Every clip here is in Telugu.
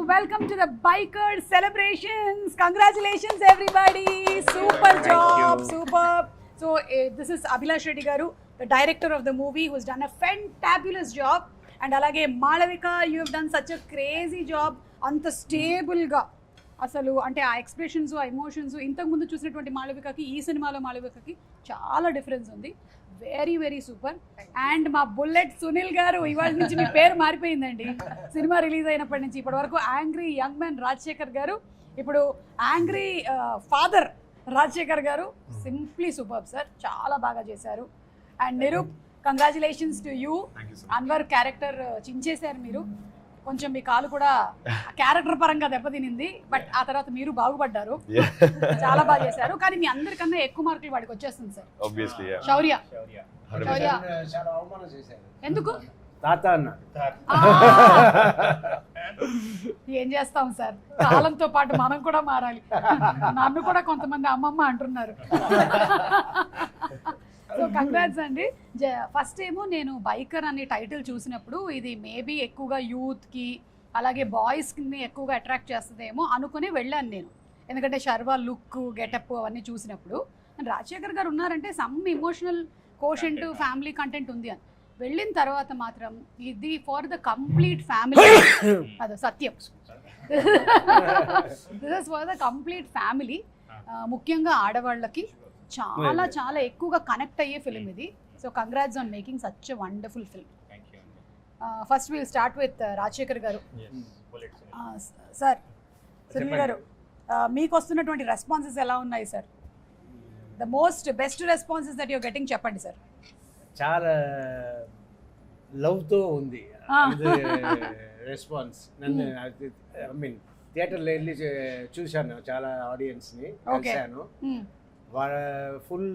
welcome to the Biker Celebrations. Congratulations, everybody. Super job, superb. So, this is Abhilash Reddy Garu, the director of the movie, who's done a fantabulous job. And alage Malavika, you have done such a crazy job. Anta stable ga. అసలు అంటే ఆ ఎక్స్ప్రెషన్స్ ఆ ఎమోషన్స్ ఇంతకుముందు చూసినటువంటి మాళవికకి ఈ సినిమాలో మాళవికకి చాలా డిఫరెన్స్ ఉంది. Very very super. అండ్ మా బుల్లెట్ సునీల్ గారు ఇవాళ నుంచి మీ పేరు మారిపోయిందండి. సినిమా రిలీజ్ అయినప్పటి నుంచి ఇప్పటి వరకు యాంగ్రీ యంగ్ మ్యాన్ రాజశేఖర్ గారు, ఇప్పుడు యాంగ్రీ ఫాదర్ రాజశేఖర్ గారు. సింప్లీ సూపర్ సార్, చాలా బాగా చేశారు. And Nirup, congratulations to you. Anwar character చించేశారు మీరు. కొంచెం మీ కాలు కూడా క్యారెక్టర్ పరంగా దెబ్బతినింది, బట్ ఆ తర్వాత మీరు బాగుపడ్డారు. చాలా బాగా చేశారు. కానీ మీ అందరికన్నా ఎక్కువ మార్కులు వాడికి వచ్చేస్తుంది సార్. శౌర్య ఎందుకు తాత అన్న ఏం చేస్తాం సార్, కాలంతో పాటు మనం కూడా మారాలి. నన్ను కూడా కొంతమంది అమ్మమ్మ అంటున్నారు. సో కంగ్రాట్స్ అండి. ఫస్ట్ ఏమో నేను బైకర్ అనే టైటిల్ చూసినప్పుడు ఇది మేబీ ఎక్కువగా యూత్కి అలాగే బాయ్స్ని ఎక్కువగా అట్రాక్ట్ చేస్తుందేమో అనుకుని వెళ్ళాను నేను. ఎందుకంటే శర్వా లుక్ గెటప్ అవన్నీ చూసినప్పుడు రాజశేఖర్ గారు ఉన్నారంటే some emotional quotient family content ఉంది అని వెళ్ళిన తర్వాత మాత్రం ఇది ఫర్ ద కంప్లీట్ ఫ్యామిలీ. అదే సత్యం, this is for the complete family. ముఖ్యంగా ఆడవాళ్ళకి చాలా చాలా ఎక్కువగా కనెక్ట్ అయ్యే ఫిల్మ్ ఇది. So congrats on making such a wonderful film. First will start with Rajasekhar గారు. సార్, సునీల్ గారు, మీకు వస్తున్నటువంటి రెస్పాన్సెస్ ఎలా ఉన్నాయి sir? The most best responses that your getting చెప్పండి సార్. చాలా లవ్తో ఉంది రెస్పాన్స్. నన్ను ఐ మీన్ థియేటర్లో వెళ్ళి చూశాను, చాలా ఆడియన్స్ని కలిశాను. వాళ్ళ ఫుల్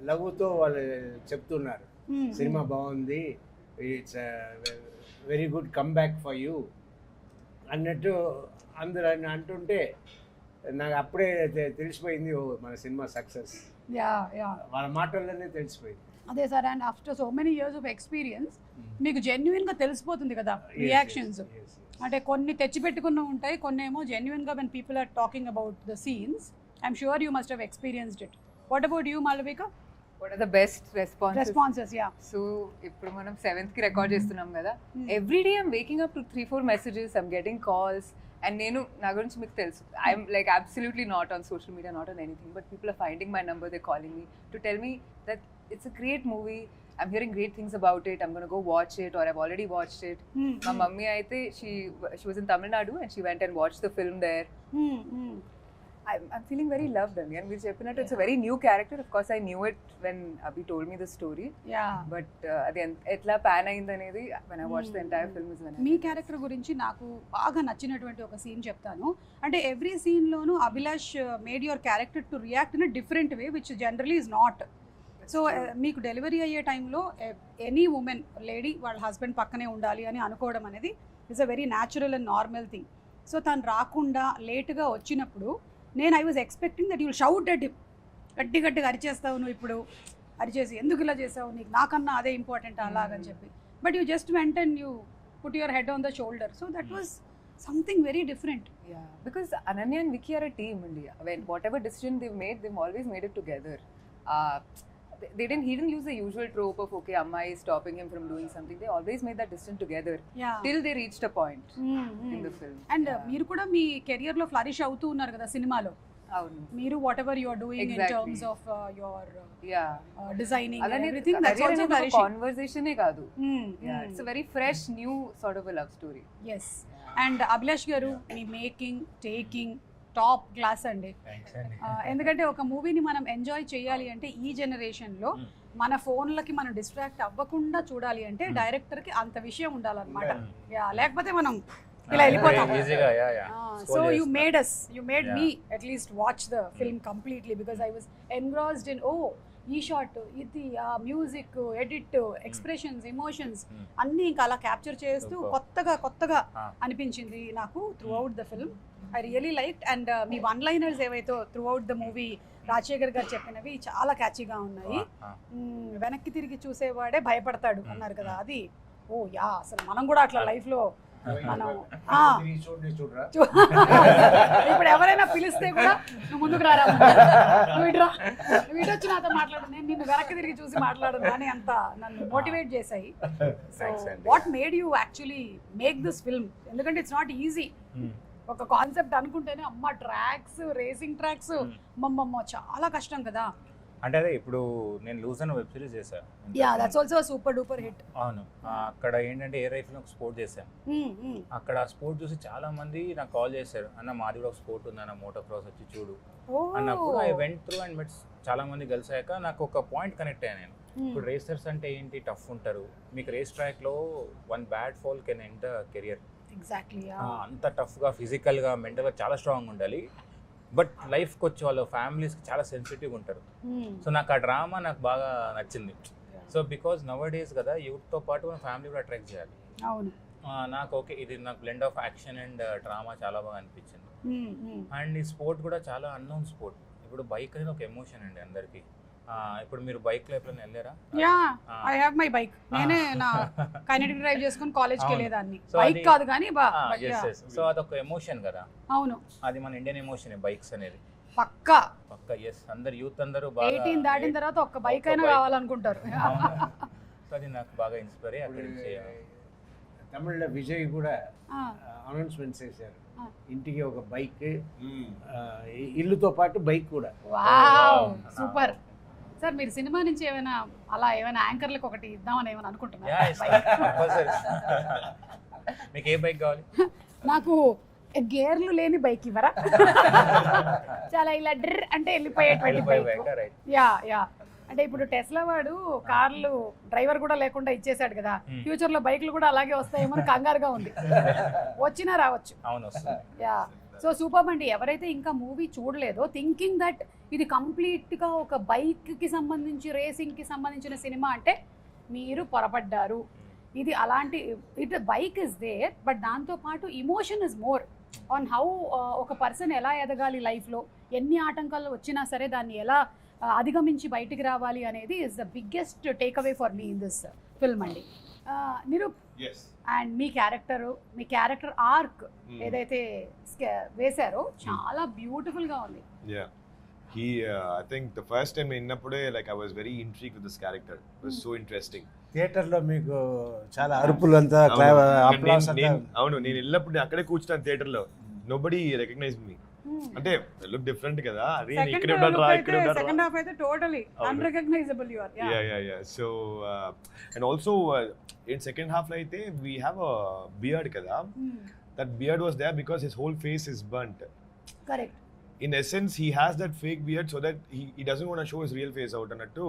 లవ్తో వాళ్ళు చెప్తున్నారు సినిమా బాగుంది, it's very good come back for you అన్నట్టు అందరూ అంటుంటే నాకు అప్పుడే తెలిసిపోయింది, ఓ మన సినిమా సక్సెస్. వాళ్ళ మాటల్లోనే తెలిసిపోయింది. అదే sir, and after so many years of experience మీకు జెన్యున్గా తెలిసిపోతుంది కదా రియాక్షన్స్. అంటే కొన్ని తెచ్చిపెట్టుకున్న ఉంటాయి, కొన్ని ఏమో జెన్యున్గా when people are talking about the scenes. I'm sure you must have experienced it. What about you, Malavika? What are the best responses? Yeah. So, ఇప్పుడు మనం 7th కి రికార్డ్ చేస్తున్నాం కదా. Every day I'm waking up to 3-4 messages, I'm getting calls, and నేను నా గురించి మీకు తెలుసు, I'm like absolutely not on social media, not on anything, but people are finding my number, they're calling me to tell me that it's a great movie, I'm hearing great things about it, I'm going to go watch it, or I've already watched it. My mummy aithe she was in Tamil Nadu and she went and watched the film there. I'm feeling very loved, and we cheppinattu it's a very new character. Of course I knew it when Abhi told me the story, but adi etla pan ayindi anedi when I watched the entire film is when మీ క్యారెక్టర్ గురించి నాకు బాగా నచ్చినటువంటి ఒక సీన్ చెప్తాను. అంటే ఎవ్రీ సీన్ లోను Abhilash made your character to react in a different way which generally is not. So మీకు డెలివరీ అయ్యే టైంలో ఎనీ ఉమెన్ లేడీ వాళ్ళ హస్బెండ్ పక్కనే ఉండాలి అని అనుకోవడం అనేది it's a very natural and normal thing. So తను రాకుండా లేటుగా వచ్చినప్పుడు నేను I was expecting that you will shout at him, గట్టిగా అరిచేస్తావు నువ్వు, ఇప్పుడు అరిచేసి ఎందుకు ఇలా చేసావు, నీకు నాకన్నా అదే ఇంపార్టెంట్ అలాగని చెప్పి. But you just went and you put your head on the shoulder. So that was something very different. Because Ananya and Vicky are a team, India. When whatever decision they've made, they've always made it together. He didn't use the usual trope of okay, Amma is stopping him from doing something. They always made that decision together till they reached a point in the film. And మీరు కూడా మీ కెరియర్ లో ఫ్లరిష్ అవుతూ ఉన్నారు కదా సినిమాలో. అవును, మీరు whatever you are doing in terms of your designing and everything, that's also flourishing. Conversation ఏ కాదు, it's a very fresh new sort of a love story. Yes. And Abhilash గారు మీ మేకింగ్ టేకింగ్ టాప్ క్లాస్ అండి. ఎందుకంటే ఒక మూవీని మనం ఎంజాయ్ చేయాలి అంటే ఈ జనరేషన్లో మన ఫోన్లకి మనం డిస్ట్రాక్ట్ అవ్వకుండా చూడాలి అంటే డైరెక్టర్కి అంత విషయం ఉండాలన్నమాట. లేకపోతే మనం ఇలా వెళ్ళిపోతాం. So you made me at least watch the film completely because I was engrossed in ఈ షాట్, ఇది, ఆ మ్యూజిక్, ఎడిట్, ఎక్స్ప్రెషన్స్, ఎమోషన్స్ అన్నీ ఇంకా అలా క్యాప్చర్ చేస్తూ కొత్తగా అనిపించింది నాకు throughout the film. I really liked. And మీ వన్ లైనర్స్ ఏవైతే throughout the movie Rajasekhar గారు చెప్పినవి చాలా క్యాచీగా ఉన్నాయి. వెనక్కి తిరిగి చూసేవాడే భయపడతాడు అన్నారు కదా, అది అసలు మనం కూడా అట్లా లైఫ్లో మనం చూడరా ఇప్పుడు ఎవరైనా పిలిస్తే కూడా నువ్వు ముందుకు రారా, నువ్వు ఇటు వచ్చి నాతో మాట్లాడు, నేను నిన్ను వెనక్కి తిరిగి చూసి మాట్లాడను అని అంత నన్ను మోటివేట్ చేశాయి. So what made you actually make this film? ఎందుకంటే ఇట్స్ నాట్ ఈజీ. ఒక కాన్సెప్ట్ అనుకుంటేనే అమ్మ ట్రాక్స్, రేసింగ్ ట్రాక్స్, అమ్మమ్మ చాలా కష్టం కదా. అంటే అదే ఇప్పుడు నేను లూజ్ అని వెబ్ సిరీస్ చేశాను. Yeah that's also super duper hit. అవును, అక్కడ ఏంటంటే ఏ రైఫిల్ ఒక స్పోర్ట్ చేశాను. అక్కడ ఆ స్పోర్ట్ చూసి చాలా మంది నాకు కాల్ చేశారు, అన్న మాది కూడా ఒక స్పోర్ట్ ఉంది అన్న, మోటో క్రాస్ వచ్చి చూడు అన్నప్పుడు ఐ వెంట్ త్రూ అండ్ మెట్స్ చాలా మంది కలిసాక నాకు ఒక పాయింట్ కనెక్ట్ అయ్యాను నేను. ఇప్పుడు రేసర్స్ అంటే ఏంటి, టఫ్ ఉంటారు, మీకు రేస్ ట్రాక్ లో one bad fall can end career. Exactly. అంత టఫ్గా ఫిజికల్గా మెంటల్గా చాలా స్ట్రాంగ్ ఉండాలి. బట్ లైఫ్కి వచ్చి వాళ్ళ ఫ్యామిలీస్కి చాలా సెన్సిటివ్గా ఉంటారు. సో నాకు ఆ డ్రామా నాకు బాగా నచ్చింది. సో బికాజ్ నవ్ డేస్ కదా యూత్తో పాటు మన ఫ్యామిలీ కూడా అట్రాక్ట్ చేయాలి. అవును, నాకు ఓకే ఇది నాకు blend of action and drama చాలా బాగా అనిపించింది. అండ్ ఈ స్పోర్ట్ కూడా చాలా అన్నోన్ స్పోర్ట్. ఇప్పుడు బైక్ అనేది ఒక ఎమోషన్ అండి అందరికి. ఇప్పుడు మీరు బైక్ లో ఎప్పుడైనా వెళ్ళారా? Yeah I have my bike. నేనే నా కైనెటిక్ డ్రైవ్ చేసుకొని కాలేజ్ కి వెళ్ళేదాన్ని. బైక్ కాదు కానీ సో అదొక ఎమోషన్ కదా. అవును, అది మన ఇండియన్ ఎమోషన్ బైక్స్ అనేది. పక్కా ఎస్, అందరు యూత్ అందరూ బాగా 18 దాటిన తర్వాత ఒక్క బైక్ అయినా కావాలనుకుంటారు. సో అది నాకు బాగా ఇన్స్పైర్ అయ్యి అక్కడి నుంచి. తమిళ్లో విజయ్ కూడా అనౌన్స్మెంట్ చేశారు, ఇంటికి ఒక బైక్, ఇల్లుతో పాటు బైక్ కూడా. Wow super. సార్ మీరు సినిమా నుంచి ఏమైనా అలా ఏమైనా యాంకర్లకు ఒకటి ఇద్దామని ఏమైనా అనుకుంటున్నారా? మీకు ఏ బైక్ కావాలి? నాకు గేర్లు లేని బైక్ ఇవ్వరా? చాలా ఇలా డ్ర్ అంటే వెళ్ళిపోయేటువంటి బైక్. యా యా అంటే ఇప్పుడు టెస్లా వాడు కార్లు డ్రైవర్ కూడా లేకుండా ఇచ్చేసాడు కదా, ఫ్యూచర్ లో బైక్లు కూడా అలాగే వస్తాయేమో కంగారుగా ఉంది. వచ్చినా రావచ్చు. యా సో సూపర్ అండి. ఎవరైతే ఇంకా మూవీ చూడలేదో, థింకింగ్ దట్ ఇది కంప్లీట్గా ఒక బైక్కి సంబంధించి రేసింగ్కి సంబంధించిన సినిమా అంటే మీరు పొరపడ్డారు. ఇది అలాంటి it bike is there, but దాంతోపాటు emotion is more on how ఒక పర్సన్ ఎలా ఎదగాలి లైఫ్లో, ఎన్ని ఆటంకాలు వచ్చినా సరే దాన్ని ఎలా అధిగమించి బయటికి రావాలి అనేది is the biggest take away for me in this film అండి. నిరూప్ అండ్ మీ క్యారెక్టర్ ఆర్క్ ఏదైతే వేశారో చాలా బ్యూటిఫుల్ గా ఉంది. I think the first time innappude like I was very intrigued with this character. It was so interesting. Theatre లో మీకు చాలా అరుపులు అంతా అప్లాస్ అంతా. అవును, నేను వెళ్ళినప్పుడు అక్కడే కూర్చున్నాను థియేటర్ లో. Nobody recognised me. అంటే లుక్ డిఫరెంట్ కదా, అరే ఇక్కడ ఉన్నారా ఇక్కడ ఉన్నారా. సెకండ్ హాఫ్ అయితే totally unrecognisable you are. Yeah so and also in second half lo aithe we have a beard kada. That beard was there because his whole face is burnt. Correct. In essence he has that fake beard so that he doesn't want to show his real face out anattu.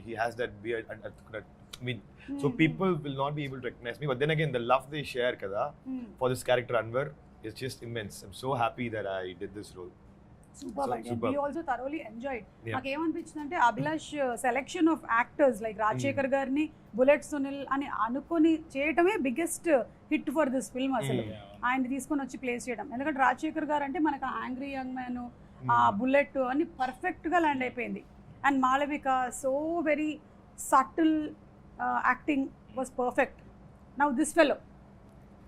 He has that beard I mean so people will not be able to recognize me, but then again the love they share kada for this character Anwar is just immense. I'm so happy that I did this role. Superb. We also thoroughly enjoyed. నాకు ఏమనిపించింది అంటే Abhilash selection of actors like Rajasekhar గారిని, బుల్లెట్ సునీల్ అని అనుకొని చేయటమే biggest hit for this film. అసలు ఆయన తీసుకొని వచ్చి ప్లేస్ చేయడం, ఎందుకంటే రాజశేఖర్ గారు అంటే మనకు యాంగ్రీ యంగ్ మ్యాన్, ఆ బుల్లెట్ అన్ని పర్ఫెక్ట్గా ల్యాండ్ అయిపోయింది. And Malavika so very subtle acting was perfect. Now this fellow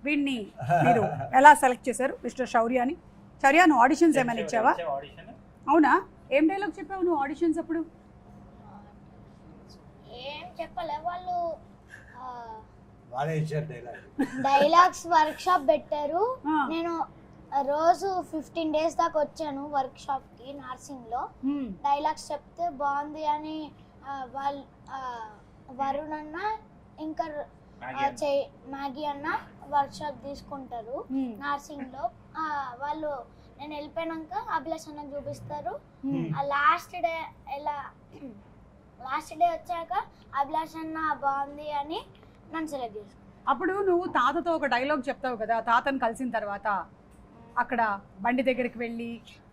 వీడిని మీరు ఎలా సెలెక్ట్ చేశారు మిస్టర్ శౌర్యాని? శౌర్య, నువ్వు ఆడిషన్స్ ఏమైనా ఇచ్చావా? అవునా, ఏం డైలాగ్ చెప్పావు నువ్వు ఆడిషన్స్ అప్పుడు? ఏం చెప్పలే, వాళ్ళు డైలాగ్స్ వర్క్ షాప్ పెట్టారు. నేను రోజు 15 days దాకా వచ్చాను వర్క్ షాప్ కి నర్సింగ్ లో. డైలాగ్స్ చెప్తే బాగుంది అని వాళ్ళు వరుణ్ అన్న ఇంకా మ్యాగీ అన్న వర్క్ షాప్ తీసుకుంటారు నర్సింగ్ లో. వాళ్ళు నేను వెళ్ళిపోయినాక అభిలాష్ అన్నకు చూపిస్తారు. లాస్ట్ డే వచ్చాక అభిలాష్ అన్న బాగుంది అని నన్ను సెలెక్ట్ చేసుకున్నాను. అప్పుడు నువ్వు తాతతో ఒక డైలాగ్ చెప్తావు కదా, తాతను కలిసిన తర్వాత అక్కడ బండి దగ్గరికి వెళ్ళి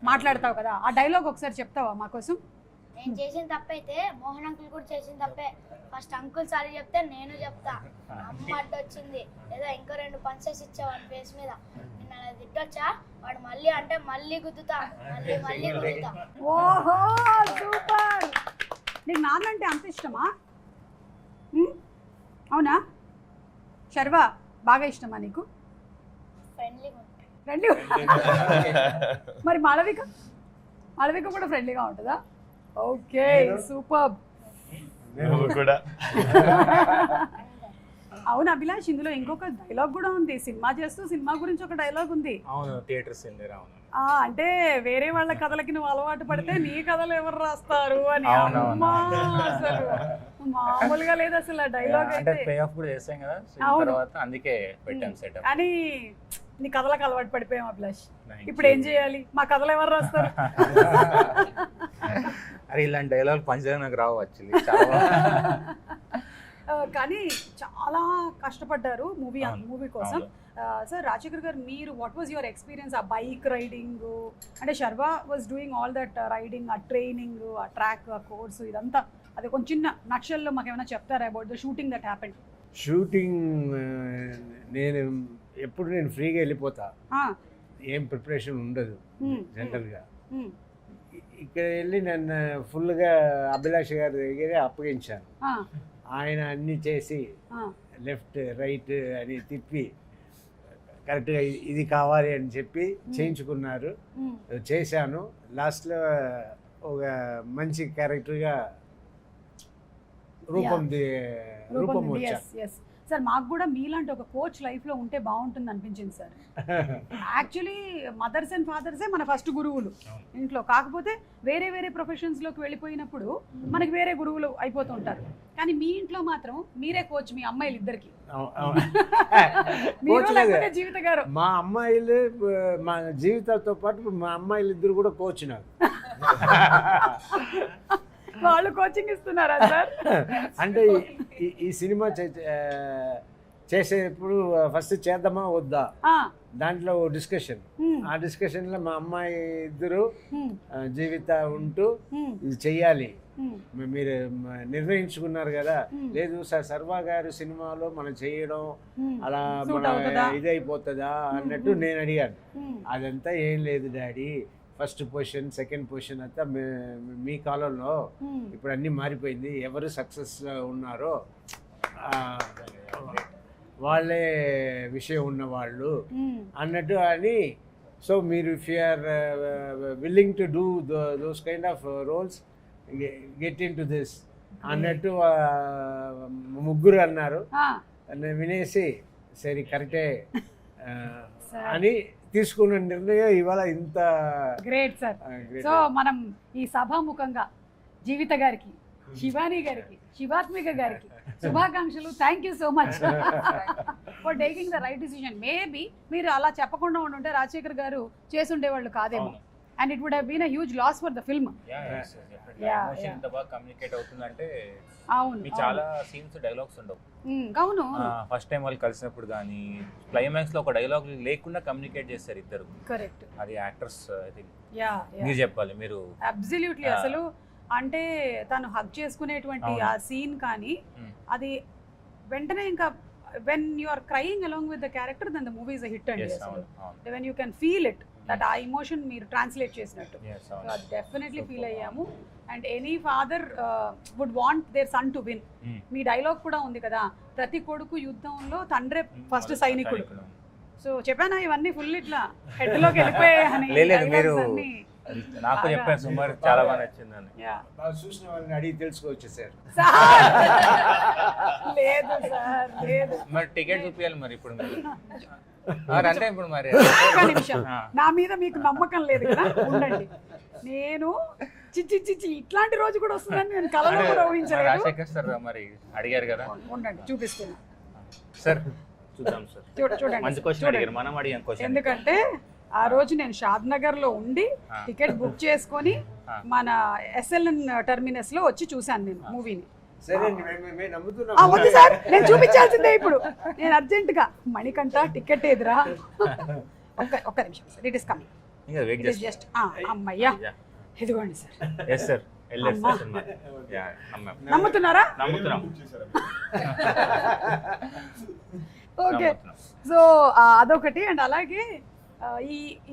మాట్లాడతావు కదా, ఆ డైలాగ్ ఒకసారి చెప్తావా మా కోసం? నేను చేసిన తప్పైతే మోహన్ అంకుల్ కూడా చేసిన తప్పే. ఫస్ట్ అంకుల్ సారీ చెప్తే నేను చెప్తా. అమ్మ అడ్డొచ్చింది లేదా ఇంకో 2 పంచెస్ ఇచ్చావు వాడి ఫేస్ మీద, నేను అలా తిట్టొచ్చా, వాడు మళ్ళీ అంటే మళ్ళీ గుద్దుతా, మళ్ళీ గుద్దుతా. ఓహో సూపర్. నీకు నాన్న అంటే అంత ఇష్టమా? అవునా శర్వా, బాగా ఇష్టమా నీకు? ఫ్రెండ్లీగా ఉంటాడు. ఫ్రెండ్లీ మరి మాళవిక కూడా ఫ్రెండ్లీగా ఉంటుందా? Okay, super. నువ్వు కూడా అవును అభిలాష్, ఇందులో ఇంకొక డైలాగ్ కూడా ఉంది. సినిమా చేస్తూ సినిమా గురించి ఒక డైలాగ్ ఉంది. అవును, థియేటర్ సీన్ దగ్గర. అవును, అంటే వేరే వాళ్ళ కథలకి నువ్వు అలవాటు పడితే నీ కథలు ఎవరు రాస్తారు అని. అవునవును. అమ్మా, అసలు మామూలుగా లేదు అసలు ఆ డైలాగ్ అంటే అయితే. పే ఆఫ్ కూడా చేసాం కదా అవును. తర్వాత, అందుకే పెట్టాం సెటప్. కానీ నీ కథలకు అలవాటు పడిపోయాం అభిలాష్. Thank ఇప్పుడు ఏం you. చేయాలి? మా కథలు ఎవరు రాస్తారు? అరే ఇలాంటి డైలాగ్ పంచడం నాకు రావు యాక్చువల్లీ. చాలా కానీ చాలా కష్టపడ్డారు మూవీ అవును. కోసం. సార్ రాజశేఖర్ గారు, మీరు వాట్ వాజ్ యువర్ ఎక్స్పీరియన్స్ ఆ బైక్ రైడింగ్? అంటే Sharva was doing all that riding, ఆ ట్రైనింగ్, ఆ ట్రాక్, ఆ కోర్సు, ఇదంతా అది కొంచెం చిన్న నక్షల్లో మాకు ఏమైనా చెప్తారా about the shooting that happened? Shooting నేను ఫ్రీగా వెళ్ళిపోతా, ఏం ప్రిపరేషన్ ఉండదు జనరల్గా. ఇక్కడ వెళ్ళి నన్ను ఫుల్గా అభిలాష్ గారి దగ్గర అప్పగించాను. ఆయన అన్నీ చేసి లెఫ్ట్ రైట్ అని తిప్పి కరెక్ట్గా ఇది కావాలి అని చెప్పి చేయించుకున్నారు. చేశాను. లాస్ట్లో ఒక మంచి క్యారెక్టర్గా రూపం వచ్చాను. సార్ మాకు కూడా మీలాంటి ఒక కోచ్ లైఫ్లో ఉంటే బాగుంటుంది అనిపించింది సార్. యాక్చువల్లీ మదర్స్ అండ్ ఫాదర్సే మన ఫస్ట్ గురువులు ఇంట్లో. కాకపోతే వేరే వేరే ప్రొఫెషన్స్లోకి వెళ్ళిపోయినప్పుడు మనకి వేరే గురువులు అయిపోతూ ఉంటారు. కానీ మీ ఇంట్లో మాత్రం మీరే కోచ్ మీ అమ్మాయిలు ఇద్దరికి. జీవిత గారు మా అమ్మాయిలు, మా జీవితంతో పాటు మా అమ్మాయిలు ఇద్దరు కూడా కోచ్ నాకు. వాళ్ళు కోచింగ్ ఇస్తున్నారా సార్? అంటే ఈ సినిమా చేసేటప్పుడు ఫస్ట్ చేద్దామా వద్దా దాంట్లో డిస్కషన్. ఆ డిస్కషన్లో మా అమ్మాయి ఇద్దరు జీవిత ఉంటూ ఇది చెయ్యాలి మీరు నిర్ణయించుకున్నారు కదా. లేదు సార్, సర్వా గారు సినిమాలో మనం చేయడం అలా మన ఇదైపోతుందా అన్నట్టు నేను అడిగాను. అదంతా ఏం లేదు daddy, first position second position అంతా మీ కాలంలో ఇప్పుడు అన్నీ మారిపోయింది. ఎవరు సక్సెస్ ఉన్నారో వాళ్ళే విషయం ఉన్నవాళ్ళు అన్నట్టు అని. సో మీరు if you are willing to do those kind of roles get into this అన్నట్టు ముగ్గురు అన్నారు. వినేసి సరే కరెక్టే అని తీసుకున్న నిర్ణయం ఇవాళ ఇంత గ్రేట్ సార్. సో మనం ఈ సభాముఖంగా జీవిత గారికి, శివాని గారికి, శివాత్మిక గారికి శుభాకాంక్షలు. Thank you so much for taking the right decision. Maybe మీరు అలా చెప్పకుండా ఉంటే రాజశేఖర్ గారు చేసి ఉండేవాళ్ళు కాదేమో. And it would have been a huge loss for the film. Emotion ఎంత బాగా కమ్యూనికేట్ అవుతుందంటే. అవును, మీ చాలా సీన్స్ డైలాగ్స్ ఉండవు. అవును, ఫస్ట్ టైం వాళ్ళు కలిసినప్పుడు కానీ క్లైమాక్స్ లో ఒక డైలాగ్ లేకుండా కమ్యూనికేట్ చేస్తారు ఇద్దరు. కరెక్ట్. అది యాక్టర్స్ ఐ థింక్ యా మీరు చెప్పాలి. మీరు అబ్సల్యూట్లీ అసలు అంటే తను హగ్ చేసుకునేటువంటి ఆ సీన్ కానీ అది వెంటనే ఇంకా when you are crying along with the character then the movie is a hit and when you can feel it that ఆ ఎమోషన్ మీరు ట్రాన్స్లేట్ చేసినట్టు డెఫినెట్లీ ఫీల్ అయ్యాము. And any father would want their son to win. మీ డైలాగ్ కూడా ఉంది కదా, ప్రతి కొడుకు యుద్ధంలో తండ్రే ఫస్ట్ సైనికుడు. సో చెప్పానా ఇవన్నీ ఫుల్ ఇట్లా హెడ్ లోకి వెళ్ళిపోయాయని. మీరు నాకు చెప్పారు సుమారు చాలా బాగా నచ్చిందని. చూసిన వాళ్ళని అడిగి తెలుసుకోవచ్చు సార్. లేదు సార్ లేదు. మరి టికెట్ చూపించాలి మరి ఇప్పుడు అంటే ఇప్పుడు మరి ఒక్క నిమిషం, నా మీద మీకు నమ్మకం లేదు కదా, ఉండండి. నేను చిచ్చి ఇట్లాంటి రోజు కూడా వస్తుందని నేను కలలో కూడా ఊహించలేదు. రాజశేఖర్ సార్ మరి అడిగారు కదా, ఉండండి చూపిస్తున్నా సార్. చూద్దాం సార్, చూడండి. మంచి క్వశ్చన్ అడిగారు, మనం అడిగాం క్వశ్చన్. ఎందుకంటే ఆ రోజు నేను షాద్ నగర్ లో ఉండి టికెట్ బుక్ చేసుకొని మన ఎస్ఎల్ఎన్ టర్మినస్ లో వచ్చి చూశాను నేను మూవీని. వద్దు సార్, నేను చూపించాల్సిందే ఇప్పుడు. నేను అర్జెంట్ గా మణికంఠ టికెట్ ఎదురా ఒక్క నిమిషం sir, it is coming just. అమ్మయ్యా ఇదిగోండి సార్. ఎస్ సార్, నమ్ముతున్నారా? నమ్ముతున్నాం. ఓకే, సో అదొకటి. అండ్ అలాగే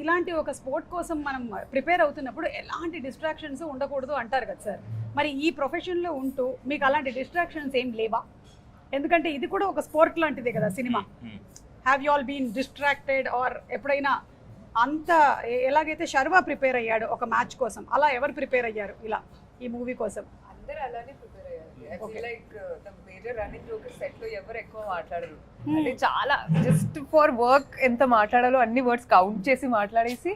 ఇలాంటి ఒక స్పోర్ట్ కోసం మనం ప్రిపేర్ అవుతున్నప్పుడు ఎలాంటి డిస్ట్రాక్షన్స్ ఉండకూడదు అంటారు కదా సార్. మరి ఈ ప్రొఫెషన్లో ఉంటూ మీకు అలాంటి డిస్ట్రాక్షన్స్ ఏం లేవా? ఎందుకంటే ఇది కూడా ఒక స్పోర్ట్ లాంటిదే కదా సినిమా. Have you all been distracted or ఎప్పుడైనా అంత ఎలాగైతే శర్వా ప్రిపేర్ అయ్యాడు ఒక మ్యాచ్ కోసం, అలా ఎవరు ప్రిపేర్ అయ్యారు ఇలా ఈ మూవీ కోసం? అందరూ అలానే ప్రిపేర్ అయ్యారు. I feel like the major running joke set లో ఎవరు ఎక్కువ మాట్లాడరు. అంటే చాలా జస్ట్ ఫర్ వర్క్ ఎంత మాట్లాడాలో అన్ని వర్డ్స్ కౌంట్ చేసి మాట్లాడేసి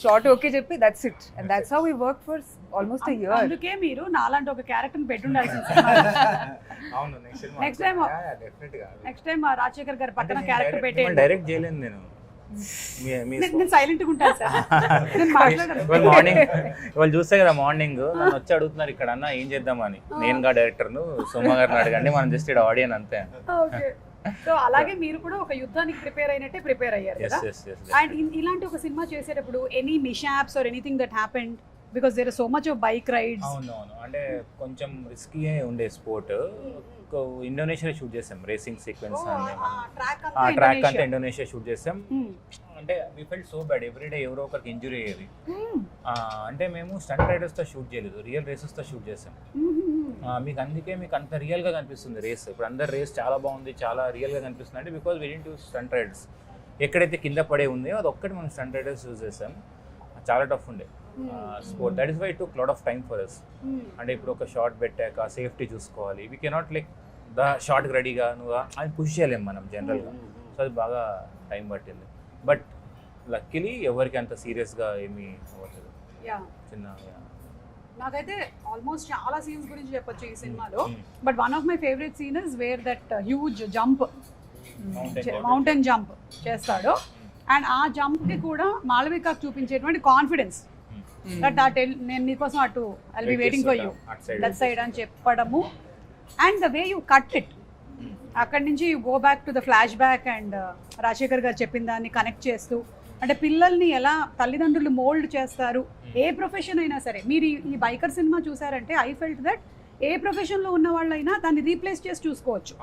షార్ట్ ఓకే చెప్పి that's it, and that's how we work for almost a year. అందుకే మీరు నాలాంటి ఒక క్యారెక్టర్ ని పెట్టుండాల్సింది. అవును next time next time Rajasekhar గారి పక్కన క్యారెక్టర్ పెట్టేయండి. డైరెక్ట్ చేయలేను నేను. నేను సైలెంట్ గా ఉంటాను సార్, నేను మాట్లాడను. మార్నింగ్ వాళ్ళు చూస్తే కదా, మార్నింగ్ నన్ను వచ్చి అడుగుతున్నారు ఇక్కడ అన్న ఏం చేద్దామని. నేను గా డైరెక్టర్ను, సుమ గారిని అడగండి, మనం జస్ట్ ఇక్కడ ఆడియన్ అంతే. ఓకే, సో అలాగే మీరు కూడా ఒక యుద్ధానికి ప్రిపేర్ అయినట్టే ప్రిపేర్ అయ్యారు కదా. అండ్ ఇలాంటి ఒక సినిమా చేసేటప్పుడు any mishaps or anything that happened because there are so much of bike rides? అవునవును, అంటే కొంచెం రిస్కీ ఉండే స్పోర్ట్. ఇండోనేషియా షూట్ చేసాం రేసింగ్ సీక్వెన్స్ అన్ని. ఆ ట్రాక్ అంతా ఇండోనేషియా షూట్ చేసాం. అంటే we felt so bad, everyday ఎవరో ఒకరికి ఇంజురీ అయ్యేది. అంటే మేము స్టంట్ రైడర్స్ తో షూట్ చేయలేదు, రియల్ రేసెస్ తో షూట్ చేసాం. మీకు అందుకే మీకు అంత రియల్ గా కనిపిస్తుంది రేస్. ఇప్పుడు అందరు రేస్ చాలా బాగుంది, చాలా రియల్ గా కనిపిస్తుంది అంటే because we didn't use stunt riders. ఎక్కడైతే కింద పడే ఉందో అది ఒక్కటి మనం స్టంట్ రైడర్స్ యూజ్ చేసాం. చాలా టఫ్ ఉండే sport. That is why took lot of time for us. అంటే ఇప్పుడు ఒక షార్ట్ పెట్టాక సేఫ్టీ చూసుకోవాలి. వీ కెనాట్ లైక్ ద షార్ట్కి రెడీగా నువ్వు అది పుష్ చేయలేము మనం జనరల్గా. సో అది బాగా టైం పట్టింది. బట్ లక్కీలీ ఎవరికి అంత సీరియస్గా ఏమీ అవ్వలేదు. చిన్న నాకైతే ఆల్మోస్ట్ చాలా సీన్స్ గురించి చెప్పొచ్చు ఈ సినిమాలో. But one of my favourite scene is where that huge jump, mountain jump చేస్తాడు. అండ్ ఆ జంప్కి కూడా మాళవికకు చూపించేటువంటి కాన్ఫిడెన్స్ దట్ నేను నీకోసం అటు I will be waiting for you that side అని చెప్పడము. And the way you cut it, అక్కడి నుంచి you go back to the flash back and Rajasekhar గారు చెప్పిన దాన్ని కనెక్ట్ చేస్తూ, అంటే పిల్లల్ని ఎలా తల్లిదండ్రులు మోల్డ్ చేస్తారు ఏ ప్రొఫెషన్ అయినా సరే. మీరు ఈ బైకర్ సినిమా చూసారంటే ఐ ఫెల్ట్ దట్ ఏ ప్రొఫెషన్లో ఉన్న వాళ్ళైనా దాన్ని రీప్లేస్ చేసి చూసుకోవచ్చు.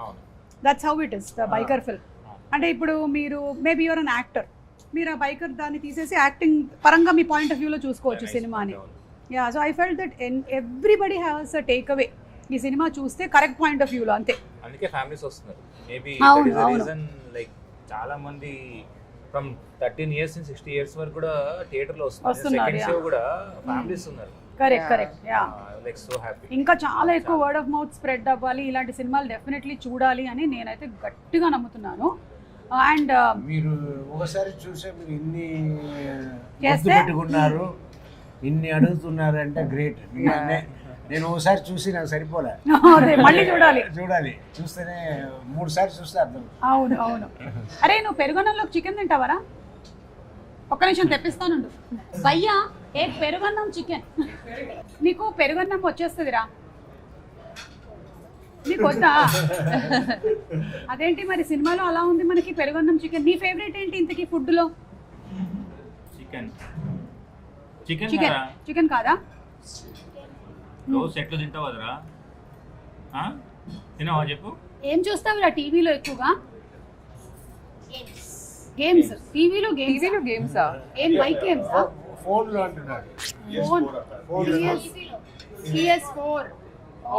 That's how it is the biker film. అంటే ఇప్పుడు మీరు మేబీ యువర్ అన్ యాక్టర్, మీరు ఆ బైకర్ దాన్ని తీసేసి యాక్టింగ్ పరంగా మీ పాయింట్ ఆఫ్ వ్యూలో చూసుకోవచ్చు సినిమాని. Yeah, so I felt that everybody has a take away ఈ సినిమా చూస్తే కరెక్ట్ పాయింట్ ఆఫ్ వ్యూలో. అంతే, అందుకే ఫ్యామిలీస్ వస్తున్నారు. మేబీ రీజన్ లైక్ చాలా మంది ఫ్రమ్ 13 years నుంచి 60 years వరకు కూడా థియేటర్ లో వస్తున్నారు. సెకండ్ షో కూడా ఫ్యామిలీస్ ఉన్నారు. Correct correct. Yeah, like so happy. ఇంకా చాలా ఎక్కువ వర్డ్ ఆఫ్ మౌత్ స్ప్రెడ్ అవ్వాలి, ఇలాంటి సినిమాలు డెఫినెట్లీ చూడాలి అని నేనైతే గట్టిగా నమ్ముతున్నాను. అండ్ మీరు ఒకసారి చూసే మీరు ఇన్ని పెట్టుకున్నారు, ఇన్ని అడుగుతున్నారు అంటే గ్రేట్. నేను ఒకసారి చూసి నాకు సరిపోలే, మళ్ళీ చూడాలి చూస్తేనే 3 సార్లు చూస్తే అర్థం. అవును అవును. అరే నువ్వు పెరుగన్నంలో చికెన్ తింటావరా? ఒక్క నిమిషం తెప్పిస్తానుండు. భయ్యా ఏ పెరుగన్నం చికెన్. నీకు పెరుగన్నం వచ్చేస్తుందిరా, నీకు వద్దా? అదేంటి మరి సినిమాలో అలా ఉంది మనకి పెరుగన్నం చికెన్. నీ ఫేవరెట్ ఏంటి ఇంతకీ ఫుడ్లో? చికెన్. చికెన్ కాదా? రోజు ఎట్లా తింటావు కదరా? తిన్నావా చెప్పు. ఏం చూస్తావురా టీవీలో ఎక్కువగా? గేమ్స్. టీవీలో గేమ్స్. ఏం బైక్ గేమ్స్? ఫోన్ లో అంటున్నారు. PS4. ఓ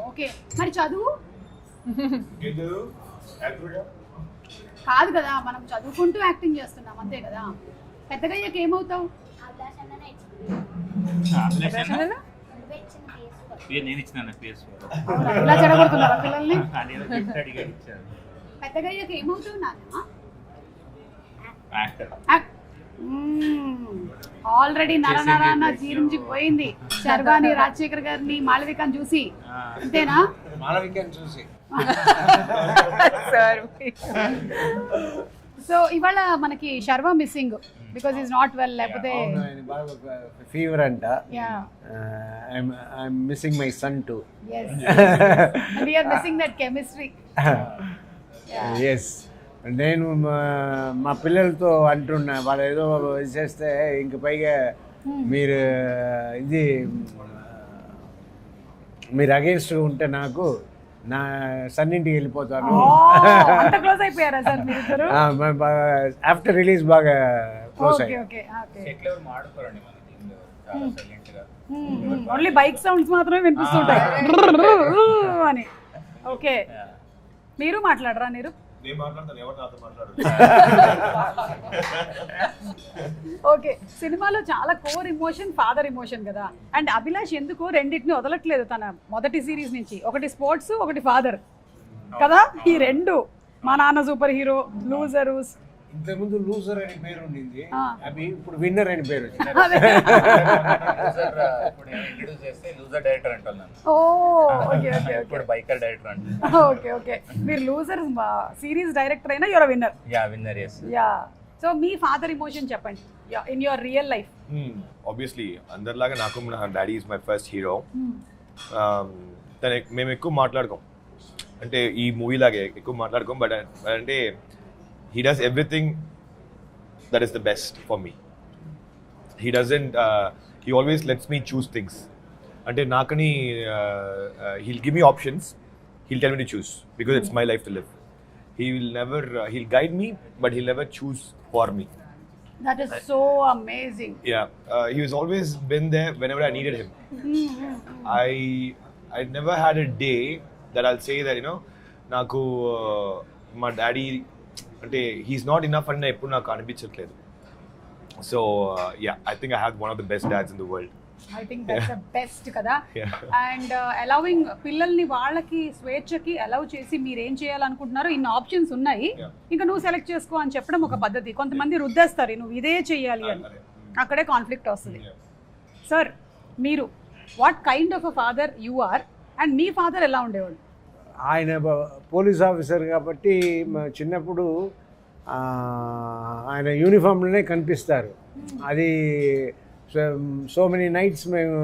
ఓకే. మరి చదువు కాదు కదా, మనం చదువుకుంటూ యాక్టింగ్ చేస్తున్నాం అంతే కదా. పెద్దగా అయ్యాక ఏమవుతావు? నేను ఇచ్చిన ఇలా చెడగొడుతున్నారా పిల్లల్ని? పెద్దగా అయ్యాక ఏమవుతావు నాన్న? ఆల్రెడీ నరనరాన్న జీర్ణించిపోయింది శర్వాని, రాజశేఖర్ గారిని, మాళవికని చూసి. అంతేనా? మాళవికని చూసి. సో ఇవాళ మనకి Sharva missing because is not well. లేకపోతే ఫీవర్ అంట. I'm missing my son too. yes and we are missing that chemistry. yes. నేను మా పిల్లలతో అంటున్నా, వాళ్ళు ఏదో చేస్తే ఇంక పైగా మీరు అగేన్స్ట్ ఉంటే నాకు నా సన్నింటికి వెళ్ళిపోతాను. ఆఫ్టర్ రిలీజ్ బాగా క్లోజ్ ఓన్లీ బైక్ సౌండ్స్ మాత్రమే వినిపిస్తుంటాయి అని. ఓకే, మీరు మాట్లాడరా? నేను మాట్లాడతాను, ఎవరు నాతో మాట్లాడరు. ఓకే, సినిమాలో చాలా కోర్ ఎమోషన్ ఫాదర్ ఎమోషన్ కదా, అండ్ అభిలాష్ ఎందుకు రెండింటిని వదలట్లేదు తన మొదటి సిరీస్ నుంచి, ఒకటి స్పోర్ట్స్ ఒకటి ఫాదర్ కదా, ఈ రెండు. మా నాన్న సూపర్ హీరో, లూజరు. ఇంతకుముందు లూజర్ అని పేరు ఉండింది, అవి ఇప్పుడు విన్నర్ అని పేరు వచ్చింది. ఇప్పుడు ఇంట్రడ్యూస్ చేస్తే లూజర్ డైరెక్టర్ అంటున్నాను. ఓ ఓకే ఓకే ఇప్పుడు బైకర్ డైరెక్టర్ అంటున్నాను. ఓకే ఓకే, మీరు లూజర్ సిరీస్ డైరెక్టర్ అయినా your winner. Yeah winner, yes. Yeah, so మీ ఫాదర్ ఎమోషన్ చెప్పండి in your real life. Obviously అందరిలాగా నాకు నా daddy is my first hero. మేము ఎక్కువ మాట్లాడుకోం, అంటే ఈ మూవీ లాగే ఎక్కువ మాట్లాడుకోం, బట్ అంటే he does everything that is the best for me. He doesn't he always lets me choose things. Ante nakani he'll give me options, he'll tell me to choose because it's my life to live. He will never he'll guide me, but he'll never choose for me. That is so amazing. Yeah, he has always been there whenever I needed him. I never had a day that I'll say that, you know, naku my daddy అంటే హీస్ నాట్ ఇనఫ్ అని ఎప్పుడు నాకు అనిపించట్లేదు. So yeah, I think I have one of the best dads in the world. I think that's the best కదా. అండ్ అలౌవింగ్ పిల్లల్ని వాళ్ళకి స్వేచ్ఛకి అలౌ చేసి మీరు ఏం చేయాలనుకుంటున్నారో ఇన్ని ఆప్షన్స్ ఉన్నాయి, ఇంకా నువ్వు సెలెక్ట్ చేసుకో అని చెప్పడం ఒక పద్ధతి. కొంతమంది రుద్దేస్తారు నువ్వు ఇదే చేయాలి అని, అక్కడే కాన్ఫ్లిక్ట్ వస్తుంది. సార్, మీరు what kind of a father you are, and మీ ఫాదర్ ఎలా ఉండేవాడు? ఆయన పోలీస్ ఆఫీసర్ కాబట్టి చిన్నప్పుడు ఆయన యూనిఫామ్లోనే కనిపిస్తారు. అది సో మెనీ నైట్స్ మేము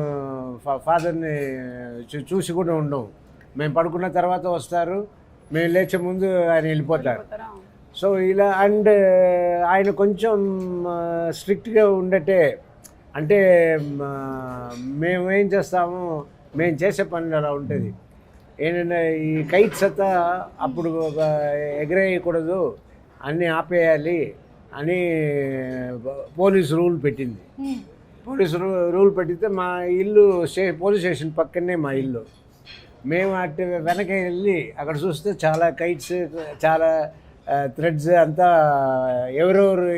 ఫాదర్ని చూసి కూడా ఉండము. మేము పడుకున్న తర్వాత వస్తారు, మేము లేచే ముందు ఆయన వెళ్ళిపోతారు. సో ఇలా, అండ్ ఆయన కొంచెం స్ట్రిక్ట్గా ఉండటే, అంటే మేము ఏం చేస్తాము, మేము చేసే పనులు అలా ఉంటుంది. ఏంటంటే ఈ కైట్స్ అంతా అప్పుడు ఎగరేయకూడదు, అన్నీ ఆపేయాలి అని పోలీస్ రూల్ పెట్టింది. పోలీస్ రూల్ పెట్టితే మా ఇల్లు పోలీస్ స్టేషన్ పక్కనే మా ఇల్లు. మేము అటు వెనక వెళ్ళి అక్కడ చూస్తే చాలా కైట్స్, చాలా థ్రెడ్స్ అంతా ఎవరెవరు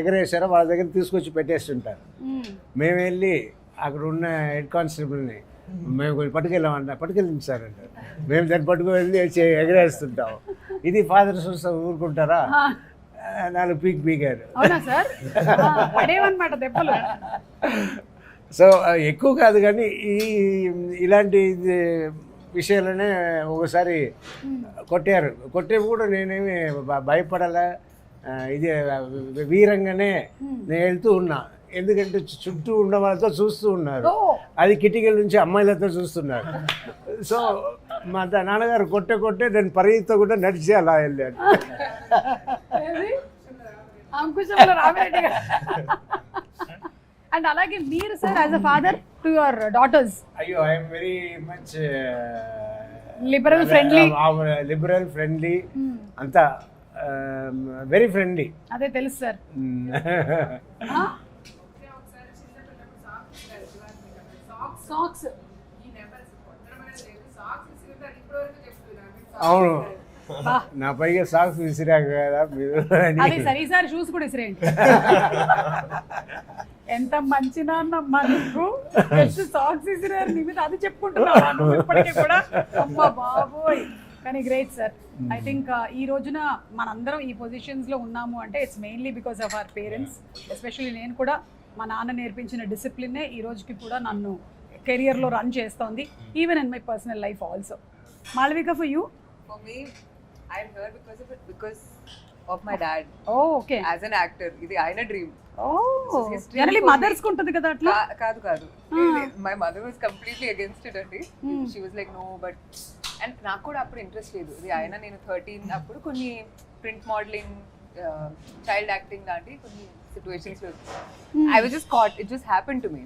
ఎగరేసారో వాళ్ళ దగ్గర తీసుకొచ్చి పెట్టేస్తుంటారు. మేము వెళ్ళి అక్కడ ఉన్న హెడ్ కానిస్టేబుల్ని మేము కొంచెం పట్టుకెళ్ళింది సార్ అంటే, మేము దాన్ని పట్టుకుని ఎగరేస్తుంటాం. ఇది ఫాదర్ చూస్తే ఊరుకుంటారా? 4 పీకారు. సో ఎక్కువ కాదు, కానీ ఇలాంటి విషయాలనే ఒకసారి కొట్టే కూడా నేనేమి భయపడాలా, ఇది వీరంగానే నేను వెళ్తూ ఉన్నా. ఎందుకంటే చుట్టూ ఉన్న వాళ్ళతో చూస్తూ ఉన్నారు, అది కిటికీల నుంచి అమ్మాయిలతో చూస్తున్నారు. సో మా నాన్నగారు కొట్టే నేను పరిగెత్తో కూడా నడిచి అలా వెళ్ళాడు. అండ్ అలాగే మీరు sir as a father to your daughters? అయ్యో, I'm very much liberal friendly అంతా, వెరీ ఫ్రెండ్లీ. అదే తెలుసు సార్. సాక్స్ అవును, నా పైగా సాక్స్ విసిరాక కదా మీరు. అది సరే సార్, షూస్ కూడా విసిరేయండి. ఎంత మంచి నాన్నమ్మా నీకు, సాక్స్ విసిరారు నీ మీద, అది చెప్పుకుంటున్నాను ఇప్పటికీ కూడా. అమ్మా బాబోయ్, కానీ గ్రేట్ సార్. ఐ థింక్ ఈ రోజున మనందరం ఈ పొజిషన్స్లో ఉన్నాము అంటే it's mainly because of our parents. Especially నేను కూడా మా నాన్న నేర్పించిన డిసిప్లినే ఈ రోజుకి కూడా నన్ను కెరియర్లో రన్ చేస్తోంది, even in my personal life also. Malavika, for you? For me, I'm here because of it, because of my dad. Oh, okay. As an actor, ఇది ఆయన డ్రీమ్. Oh, generally mothers కుంటది కదా అట్లా? కాదు. My mother was completely against it అండి. She was like no, but and నాకు కూడా అప్పుడు ఇంట్రెస్ట్ లేదు. ఇది ఆయన నేను 13 అప్పుడు కొన్ని ప్రింట్ మోడలింగ్, చైల్డ్ యాక్టింగ్ లాంటి కొన్ని సిచ్యువేషన్స్ లో I was just caught. It just happened to me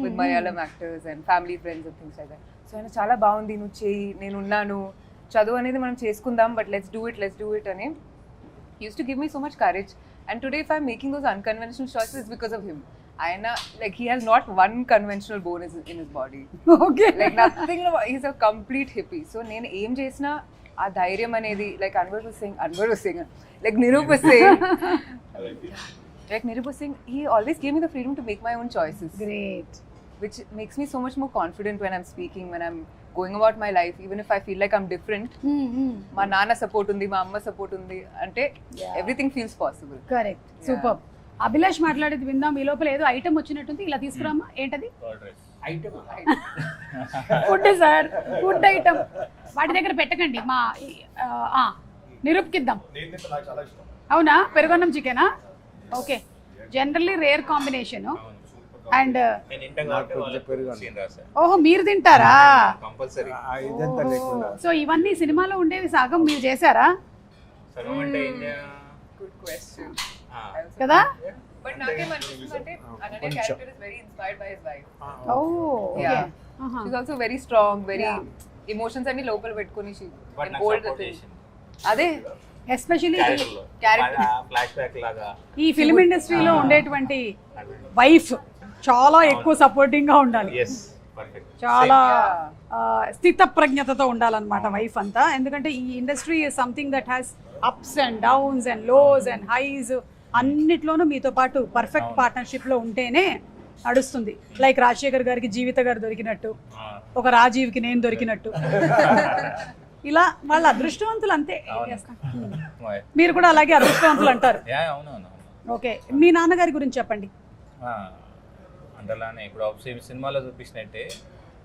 with Malayalam actors and family friends and things like that. So ఆయన చాలా బాగుంది, నువ్వు చేయి, నేను ఉన్నాను, చదువు అనేది మనం చేసుకుందాం, బట్ లెట్స్ డూ ఇట్ అని he used to give me so much courage. And today if I'm making those unconventional choices, it's because of him. Aina, like, he has not one conventional bone in his body. Okay. Like nothing, he's a complete hippie. So nenu em chesina ఆ ధైర్యం అనేది like Anwar was saying like Nirup was saying like Nirup was saying he always gave me the freedom to make my own choices, Great. which makes me so much more confident when I'm speaking, when I'm going about my life, even if I feel like I'm different. మా నాన్న సపోర్ట్ ఉంది, మా అమ్మ సపోర్ట్ ఉంది అంటే everything feels possible. Correct, super. Abhilash మాట్లాడేది విందాం. ఈ లోపల ఏదో ఐటమ్ వచ్చినట్టుంది, ఇలా తీసుకురామా. ఏంటది? Food sir, food item. వాటి దగ్గర పెట్టకండి, మా నిరూప్కిద్దాం. అవునా, పెరుగన్నం చికెనా? Okay, generally rare combination. And ఓహో, మీరు తింటారా? సో ఇవన్నీ సినిమాలో ఉండేవి సగం మీరు చేశారా? Good question. కదా? But నాకేమనిపిస్తుందంటే Ananya character is very inspired by his wife. Oh, Yeah. okay. She's also very strong, very Yeah. emotions అన్ని లోపల పెట్టుకొని she can hold the thing. అదే ఎస్పెషల్లీ క్యారెక్టర్ ఫ్లాష్ బ్యాక్ లాగా ఈ ఫిల్మ్ ఇండస్ట్రీలో ఉండేటువంటి వైఫ్ చాలా ఎక్కువ సపోర్టింగ్ గా ఉండాలి. చాలా స్థితప్రజ్ఞతతో ఉండాలన్నమాట వైఫ్ అంతా. ఎందుకంటే ఈ industry is something that has ups and downs and lows and highs. అన్నిట్లోనూ మీతో పాటు పర్ఫెక్ట్ పార్ట్నర్షిప్ లో ఉంటేనే నడుస్తుంది. లైక్ రాజశేఖర్ గారికి జీవిత గారు దొరికినట్టు, ఒక రాజీవ్కి నేను దొరికినట్టు. ఇలా వాళ్ళ అదృష్టవంతులు అంతే. మీరు కూడా అలాగే అదృష్టవంతులు అంటారు. ఓకే, మీ నాన్నగారి గురించి చెప్పండి. అందులోనే ఇప్పుడు సినిమాలో చూపించినట్టే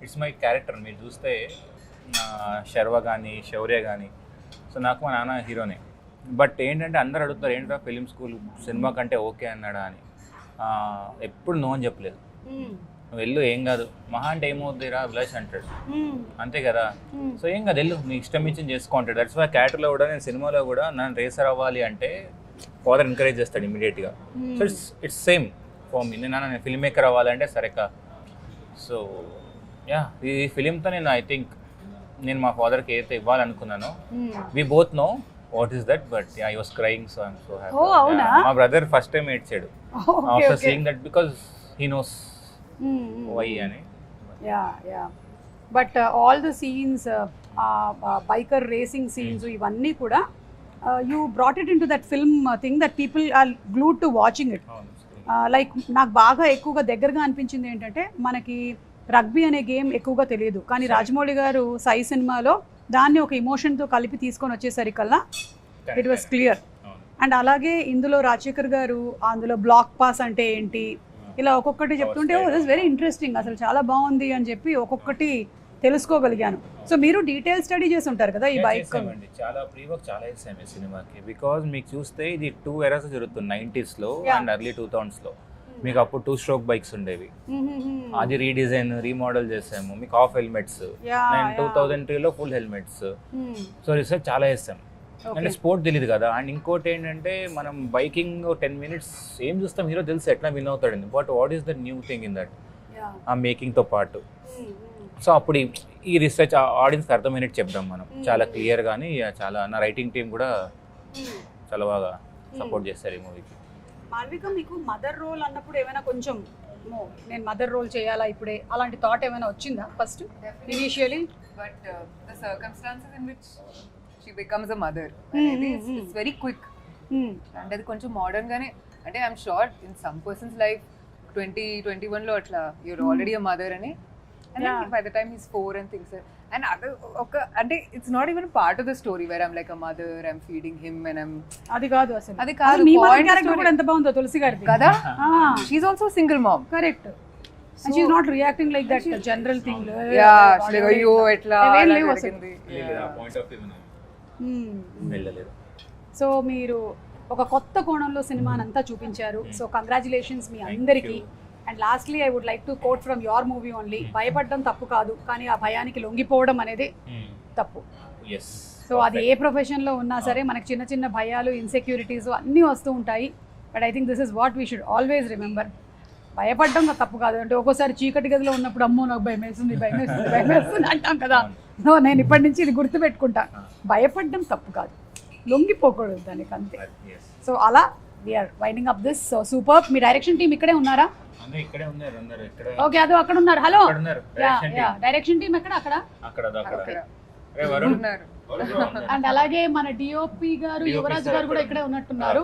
ఇట్స్ మై క్యారెక్టర్. మీరు చూస్తే శర్వ కానీ శౌర్య కానీ, సో నాకు మా నాన్న హీరోనే. బట్ ఏంటంటే అందరు అడుగుతారు ఏంటో ఫిలిం స్కూల్ సినిమా కంటే ఓకే అన్నాడా అని. ఎప్పుడు నో అని చెప్పలేదు. నువ్వు వెళ్ళు, ఏం కాదు, మహా అంటే ఏమవుతుందిరా అభిలాష్ అంటాడు, అంతే కదా. సో ఏం కాదు, వెళ్ళు, నీ ఇష్టం ఇచ్చి చేసుకుంటాడు. దట్స్ మై క్యారెక్టర్లో కూడా. నేను సినిమాలో కూడా నన్ను రేసర్ అవ్వాలి అంటే ఫాదర్ ఎంకరేజ్ చేస్తాడు ఇమీడియట్గా. So it's same for me. నేను ఫిల్మ్ మేకర్ అవ్వాలంటే సరేకా. సో యా, ఈ ఫిలింతో నేను ఐ థింక్ నేను మా ఫాదర్కి ఏదైతే ఇవ్వాలనుకున్నానో, we both know what is that, but I was crying, so I'm so happy. మా బ్రదర్ ఫస్ట్ టైం ఏడ్చాడు after seeing that, because he knows why అని. But all the scenes, biker racing scenes, ఇవన్నీ కూడా you brought it into that film thing that people are glued to watching it. Like నాకు బాగా ఎక్కువగా దగ్గరగా అనిపించింది ఏంటంటే, మనకి రగ్బీ అనే గేమ్ ఎక్కువగా తెలియదు, కానీ రాజమౌళి గారు సాయి సినిమాలో దాన్ని ఒక ఎమోషన్తో కలిపి తీసుకొని వచ్చేసరికల్లా ఇట్ వాస్ క్లియర్. అండ్ అలాగే ఇందులో రాజశేఖర్ గారు అందులో బ్లాక్ పాస్ అంటే ఏంటి, ఇలా ఒక్కొక్కటి చెప్తుంటే ఇట్ వాస్ వెరీ ఇంట్రెస్టింగ్, అసలు చాలా బాగుంది అని చెప్పి ఒక్కొక్కటి తెలుసుకోగలిగాను. సో మీరు డీటెయిల్ స్టడీ చేసి ఉంటారు కదా ఈ బైక్. చాలా ప్రీ వర్క్ చాలా చేసాము ఈ సినిమాకి. బికాజ్ మీకు చూస్తే ఇది 2 ఎరాస్ జరుగుతుంది, 90s లో అండ్ ఎర్లీ 2000s లో. మీకు అప్పుడు 2 స్ట్రోక్ బైక్స్ ఉండేవి, అది రీడిజైన్ రీమోడల్ చేసాము. మీకు హాఫ్ హెల్మెట్స్, నేను 2003లో ఫుల్ హెల్మెట్స్. సో రీసెర్చ్ చాలా చేస్తాం. అంటే స్పోర్ట్ తెలియదు కదా. అండ్ ఇంకోటి ఏంటంటే, మనం బైకింగ్ 10 minutes ఏం చూస్తాం, హీరో తెలుసు ఎట్లా విన్ అవుతాడని. But what is the new thing in that, ఆ మేకింగ్తో పాటు. సో అప్పుడు ఈ రీసెర్చ్ ఆడియన్స్కి అర్థమైనట్టు చెప్దాం మనం చాలా క్లియర్. కానీ చాలా నా రైటింగ్ టీం కూడా చాలా బాగా సపోర్ట్ చేస్తారు ఈ మూవీకి. మాల్విక, మీకు మదర్ రోల్ అన్నప్పుడు ఏమైనా కొంచెం నేను మదర్ రోల్ చేయాలా ఇప్పుడే అలాంటి థాట్ ఏమైనా వచ్చిందా first initially? But the circumstances in which she becomes a mother అనేది ఇట్స్ వెరీ క్విక్. అంటే అది కొంచెం మోడర్న్ గానే, అంటే I'm sure in some persons life 2021 లో అట్లా యూర్ ఆల్రెడీ అ మదర్ అని. And then by the time he's 4 and things like, and other okay, and it's not even a part of the story where I'm like a mother, I'm feeding him and I'm adi kaadu asalu adi kaadu me mother character కూడా ఎంత బాగుందో తులసి గారిది కదా. She's also a single mom, correct, and she's not reacting like that general thing. Yeah, she's like ayyo etla జరిగింది పాయింట్ ఆఫ్ వ్యూ వెళ్ళలేదు. సో మీరు ఒక కొత్త కోణంలో సినిమానంతా చూపించారు. సో కంగ్రాచులేషన్స్ మీ అందరికీ. And lastly I would like to quote from your movie only, భయపడడం తప్పు కాదు, కానీ ఆ భయానికి లొంగిపోవడం అనేది తప్పు. సో అది ఏ ప్రొఫెషన్లో ఉన్నా సరే మనకి చిన్న చిన్న భయాలు, ఇన్సెక్యూరిటీస్ అన్నీ వస్తూ ఉంటాయి. But I think this is what we should always remember. భయపడడం తప్పు కాదు. అంటే ఒక్కోసారి చీకటి గదిలో ఉన్నప్పుడు అమ్మో నాకు భయం వేస్తుంది, భయం వేస్తుంది, భయం వేస్తుంది అంటాం కదా. సో నేను ఇప్పటి నుంచి ఇది గుర్తుపెట్టుకుంటా, భయపడడం తప్పు కాదు, లొంగిపోకూడదు దానికి, అంతే. సో అలా we're winding up this. So super. మీ డైరెక్షన్ టీం ఇక్కడే ఉన్నారా? ఓకే, అదో అక్కడ ఉన్నారు. హలో, డైరెక్షన్ టీం ఎక్కడ? అక్కడ అండ్ అలాగే మన డిఓపి గారు యువరాజ్ గారు కూడా ఇక్కడే ఉన్నట్టున్నారు.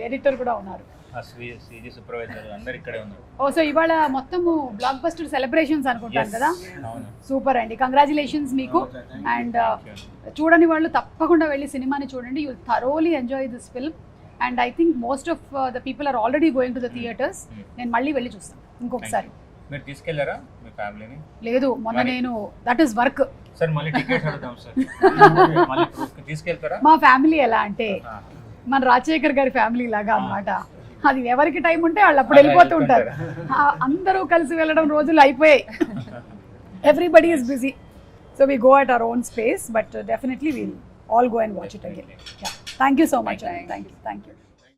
ఎడిటర్ కూడా ఉన్నారు. అందరు ఇక్కడే ఉన్నారు. ఓ సో ఇవాళ మొత్తము బ్లాక్ బస్టర్ సెలబ్రేషన్స్ అనుకుంటాను కదా. సూపర్ అండి, కంగ్రాచులేషన్స్ మీకు. అండ్ చూడని వాళ్ళు తప్పకుండా వెళ్ళి సినిమాని చూడండి. You thoroughly enjoy this film. And I think most of the people are already going to the theatres. నేను మళ్ళీ వెళ్ళి చూస్తాను ఇంకొకసారి. మీరు తీసుకెళ్లారా మీ ఫ్యామిలీని? లేదు, మొన్న నేను దట్ ఈస్ వర్క్. సార్ మళ్ళీ టికెట్స్ అడుగుదాం సార్. మళ్ళీ తీసుకెళ్తారా? మా ఫ్యామిలీ ఎలా అంటే మన రాజశేఖర్ గారి ఫ్యామిలీ లాగా అన్నమాట. అది ఎవరికి టైం ఉంటే వాళ్ళు అప్పుడు వెళ్ళిపోతూ ఉంటారు. అందరూ కలిసి వెళ్ళడం రోజులు అయిపోయాయి. Everybody is busy. So we go at our own space, but definitely wheel all go and watch it again. Yeah. Thank you so much. Thank you.